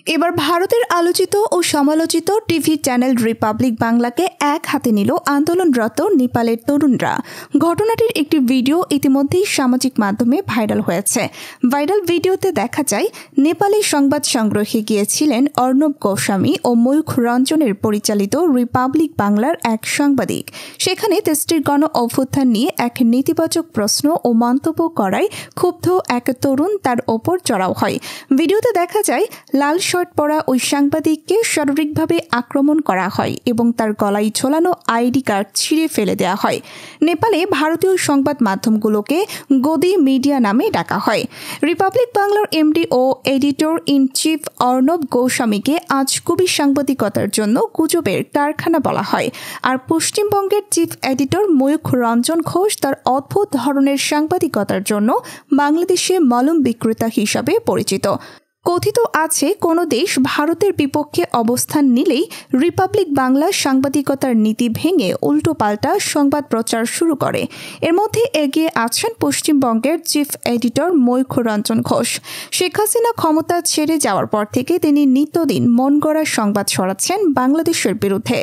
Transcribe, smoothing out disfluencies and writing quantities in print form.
এবার ভারতের আলোচিত ও সমালোচিত টিভি চ্যানেল রিপাবলিক বাংলাকে এক হাতে নিল আন্দোলনরত নেপালের তরুণরা। ঘটনাটির একটি ভিডিও ইতিমধ্যেই সামাজিক মাধ্যমে ভাইরাল হয়েছে। ভাইরাল ভিডিওতে দেখা যায় নেপালি সংবাদ সংগ্রহে গিয়েছিলেন অর্ণব গোস্বামী ও ময়ূখ রঞ্জনের পরিচালিত রিপাবলিক বাংলার এক সাংবাদিক। সেখানে দেশটির গণ অভ্যুত্থান নিয়ে এক নেতিবাচক প্রশ্ন ও মন্তব্য করায় ক্ষুব্ধ এক তরুণ তার ওপর চড়াও হয়। ভিডিওতে দেখা যায় লাল শার্ট পরা ওই সাংবাদিককে শারীরিকভাবে আক্রমণ করা হয় এবং তার গলায় ঝোলানো আইডি কার্ড ছিঁড়ে ফেলে দেওয়া হয়। নেপালে ভারতীয় সংবাদ মাধ্যমগুলোকে গদি মিডিয়া নামে ডাকা হয়। রিপাবলিক বাংলার এমডি ও এডিটর ইন চিফ অর্ণব গোস্বামীকে আজগুবি সাংবাদিকতার জন্য গুজবের কারখানা বলা হয়। আর পশ্চিমবঙ্গের চিফ এডিটর ময়ূখ রঞ্জন ঘোষ তার অদ্ভুত ধরনের সাংবাদিকতার জন্য বাংলাদেশে মলম বিক্রেতা হিসাবে পরিচিত। কথিত আছে কোনো দেশ ভারতের বিপক্ষে অবস্থান নিলেই রিপাবলিক বাংলা সাংবাদিকতার নীতি ভেঙে উল্টোপাল্টা সংবাদ প্রচার শুরু করে। এর মধ্যে এগিয়ে আছেন পশ্চিমবঙ্গের চিফ এডিটর ময়ূখ রঞ্জন ঘোষ। শেখ হাসিনা ক্ষমতা ছেড়ে যাওয়ার পর থেকে তিনি নিত্যদিন মনগড়া সংবাদ ছড়াচ্ছেন বাংলাদেশের বিরুদ্ধে।